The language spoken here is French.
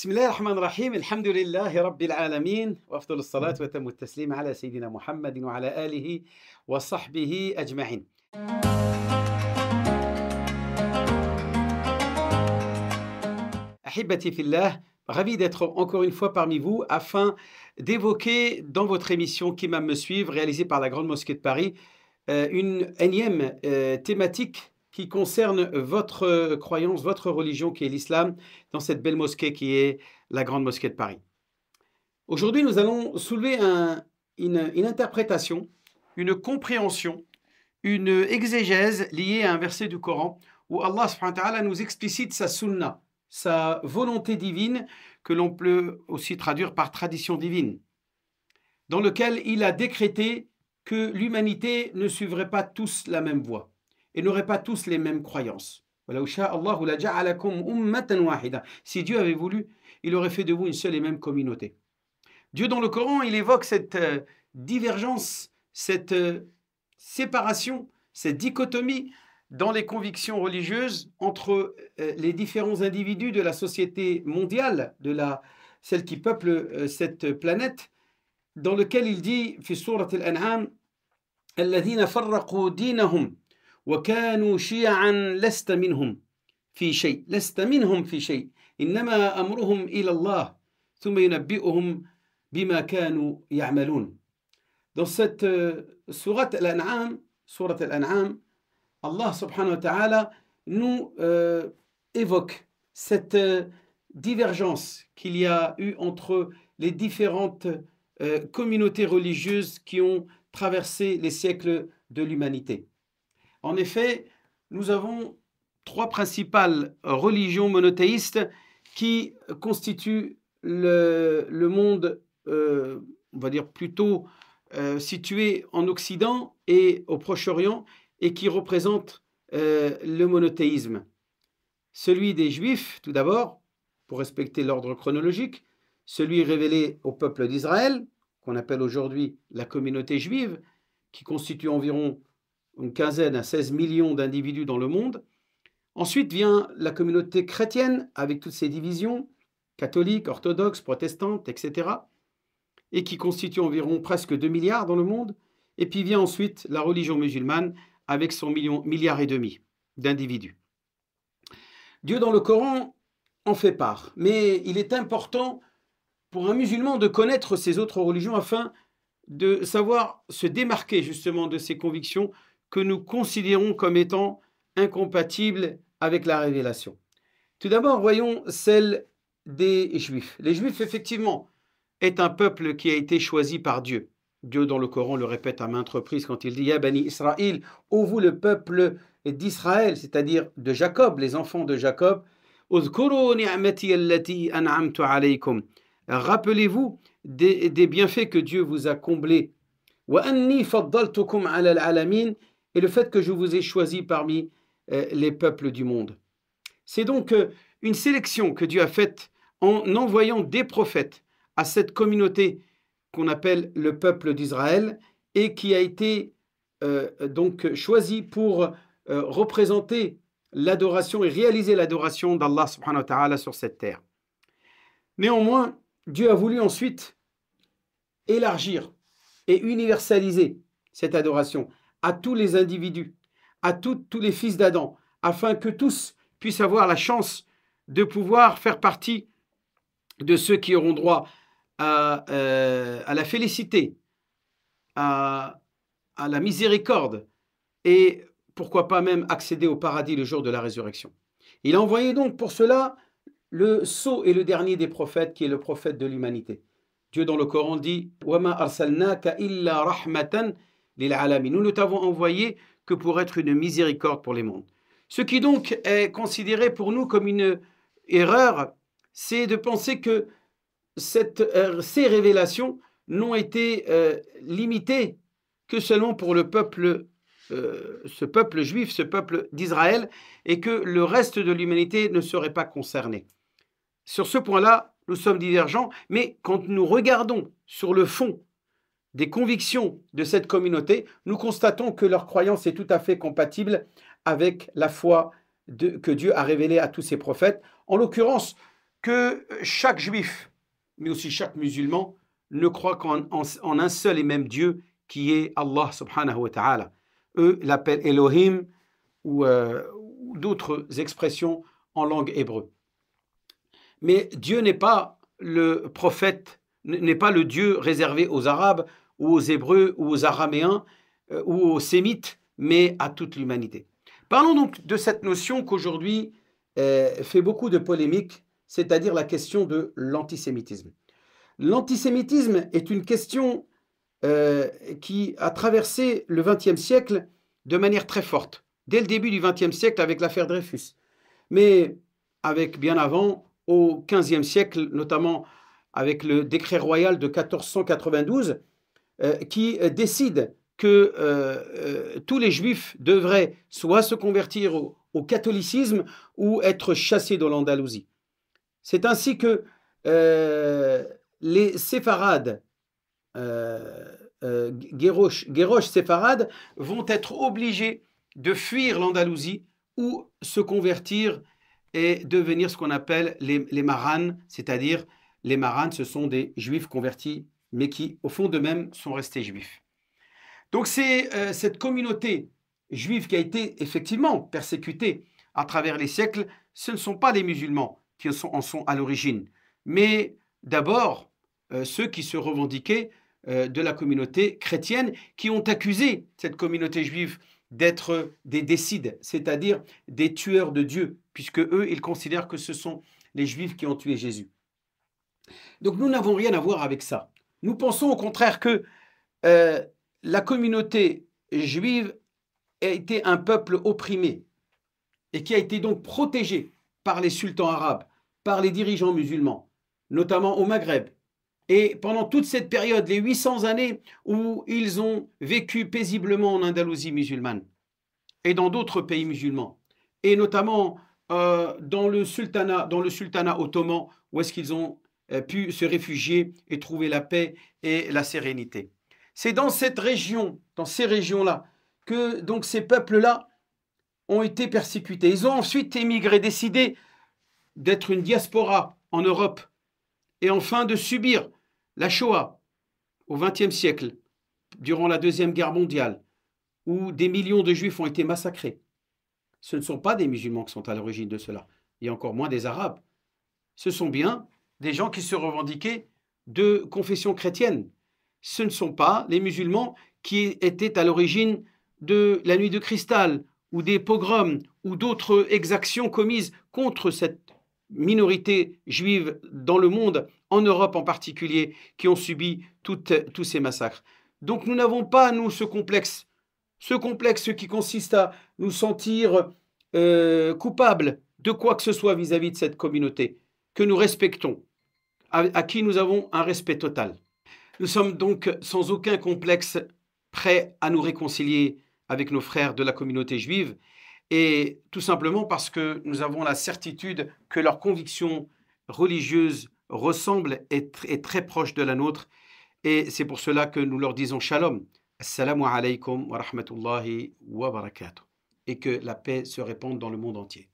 بسم الله الرحمن الرحيم الحمد لله رب العالمين وأفضل الصلاة وتم التسليم على سيدنا محمد وعلى آله وصحبه أجمعين. Ahibati fillah, ravi d'être encore une fois parmi vous afin d'évoquer dans votre émission Qui m'aime me suivre, réalisée par la Grande Mosquée de Paris, une énième thématique qui concerne votre croyance, votre religion qui est l'islam, dans cette belle mosquée qui est la Grande Mosquée de Paris. Aujourd'hui, nous allons soulever une interprétation, une compréhension, une exégèse liée à un verset du Coran où Allah subhanahu wa ta'ala nous explicite sa sunna, sa volonté divine, que l'on peut aussi traduire par tradition divine, dans lequel il a décrété que l'humanité ne suivrait pas tous la même voie et n'aurait pas tous les mêmes croyances. Si Dieu avait voulu, il aurait fait de vous une seule et même communauté. Dieu, dans le Coran, il évoque cette divergence, cette séparation, cette dichotomie dans les convictions religieuses entre les différents individus de la société mondiale, celle qui peuple cette planète, dans lequel il dit, في سورة الأنعام, الذين فرقوا دينهم وكانوا شيعا لست منهم في شيء إنما أمرهم إلى الله ثم ينبئهم بما كانوا يعملون. Dans cette sourate Al-An'am, Allah subhanahu wa ta'ala nous évoque cette divergence qu'il y a eu entre les différentes communautés religieuses qui ont traversé les siècles de l'humanité. En effet, nous avons trois principales religions monothéistes qui constituent le monde, on va dire plutôt situé en Occident et au Proche-Orient, et qui représentent le monothéisme. Celui des Juifs, tout d'abord, pour respecter l'ordre chronologique, celui révélé au peuple d'Israël, qu'on appelle aujourd'hui la communauté juive, qui constitue environ une quinzaine à 16 millions d'individus dans le monde. Ensuite vient la communauté chrétienne, avec toutes ses divisions, catholiques, orthodoxes, protestantes, etc., et qui constitue environ presque 2 milliards dans le monde. Et puis vient ensuite la religion musulmane, avec son milliard et demi d'individus. Dieu, dans le Coran, en fait part. Mais il est important pour un musulman de connaître ces autres religions afin de savoir se démarquer justement de ces convictions que nous considérons comme étant incompatibles avec la révélation. Tout d'abord, voyons celle des Juifs. Les Juifs, effectivement, est un peuple qui a été choisi par Dieu. Dieu, dans le Coran, le répète à maintes reprises quand il dit « Ya bani Israël », ô vous le peuple d'Israël, c'est-à-dire de Jacob, les enfants de Jacob, « Uzkuru ni'mati allati an'amtu alaykum » Rappelez-vous des bienfaits que Dieu vous a comblés. « Wa anni faddaltukum ala al-alamin » et le fait que je vous ai choisi parmi les peuples du monde. C'est donc une sélection que Dieu a faite en envoyant des prophètes à cette communauté qu'on appelle le peuple d'Israël et qui a été donc choisi pour représenter l'adoration et réaliser l'adoration d'Allah subhanahu wa ta'ala sur cette terre. Néanmoins, Dieu a voulu ensuite élargir et universaliser cette adoration à tous les individus, à tous les fils d'Adam, afin que tous puissent avoir la chance de pouvoir faire partie de ceux qui auront droit à la félicité, à la miséricorde et pourquoi pas même accéder au paradis le jour de la résurrection. Il a envoyé donc pour cela le sceau et le dernier des prophètes qui est le prophète de l'humanité. Dieu dans le Coran dit « Wama arsalnaka illa rahmatan lil alamin » Nous ne t'avons envoyé que pour être une miséricorde pour les mondes. Ce qui donc est considéré pour nous comme une erreur, c'est de penser que ces révélations n'ont été limitées que seulement pour le peuple, ce peuple juif, ce peuple d'Israël, et que le reste de l'humanité ne serait pas concerné. Sur ce point-là, nous sommes divergents, mais quand nous regardons sur le fond des convictions de cette communauté, nous constatons que leur croyance est tout à fait compatible avec la foi que Dieu a révélée à tous ses prophètes. En l'occurrence, que chaque juif, mais aussi chaque musulman, ne croit qu'en un seul et même Dieu, qui est Allah subhanahu wa ta'ala. Eux l'appellent Elohim ou d'autres expressions en langue hébreu. Mais Dieu n'est pas le prophète, n'est pas le Dieu réservé aux Arabes ou aux Hébreux ou aux Araméens ou aux Sémites, mais à toute l'humanité. Parlons donc de cette notion qu'aujourd'hui fait beaucoup de polémiques, c'est-à-dire la question de l'antisémitisme. L'antisémitisme est une question qui a traversé le XXe siècle de manière très forte, dès le début du XXe siècle avec l'affaire Dreyfus, mais avec bien avant, au XVe siècle, notamment avec le décret royal de 1492, qui décide que tous les juifs devraient soit se convertir au catholicisme ou être chassés de l'Andalousie. C'est ainsi que les séfarades, guéroches séfarades, vont être obligés de fuir l'Andalousie ou se convertir et devenir ce qu'on appelle les maranes, c'est-à-dire les maranes, ce sont des juifs convertis, mais qui, au fond d'eux-mêmes, sont restés juifs. Donc c'est cette communauté juive qui a été effectivement persécutée à travers les siècles. Ce ne sont pas les musulmans qui en sont à l'origine, mais d'abord ceux qui se revendiquaient de la communauté chrétienne, qui ont accusé cette communauté juive d'être des décides, c'est-à-dire des tueurs de Dieu, puisque eux, ils considèrent que ce sont les Juifs qui ont tué Jésus. Donc nous n'avons rien à voir avec ça. Nous pensons au contraire que la communauté juive a été un peuple opprimé et qui a été donc protégé par les sultans arabes, par les dirigeants musulmans, notamment au Maghreb. Et pendant toute cette période, les 800 années où ils ont vécu paisiblement en Andalousie musulmane et dans d'autres pays musulmans, et notamment dans le sultanat ottoman, où est-ce qu'ils ont pu se réfugier et trouver la paix et la sérénité. C'est dans cette région, dans ces régions-là, que donc ces peuples-là ont été persécutés. Ils ont ensuite émigré, décidé d'être une diaspora en Europe et enfin de subir la Shoah au XXe siècle, durant la Deuxième Guerre mondiale, où des millions de Juifs ont été massacrés. Ce ne sont pas des musulmans qui sont à l'origine de cela, et encore moins des Arabes. Ce sont bien des gens qui se revendiquaient de confession chrétienne. Ce ne sont pas les musulmans qui étaient à l'origine de la nuit de cristal, ou des pogroms, ou d'autres exactions commises contre cette minorité juive dans le monde, en Europe en particulier, qui ont subi tous ces massacres. Donc nous n'avons pas, nous, ce complexe qui consiste à nous sentir coupables de quoi que ce soit vis-à-vis de cette communauté, que nous respectons, à qui nous avons un respect total. Nous sommes donc sans aucun complexe prêts à nous réconcilier avec nos frères de la communauté juive, et tout simplement parce que nous avons la certitude que leurs convictions religieuses ressemblent et très proches de la nôtre, et c'est pour cela que nous leur disons shalom, assalamu alaykum wa rahmatullahi wa barakatuh, et que la paix se répande dans le monde entier.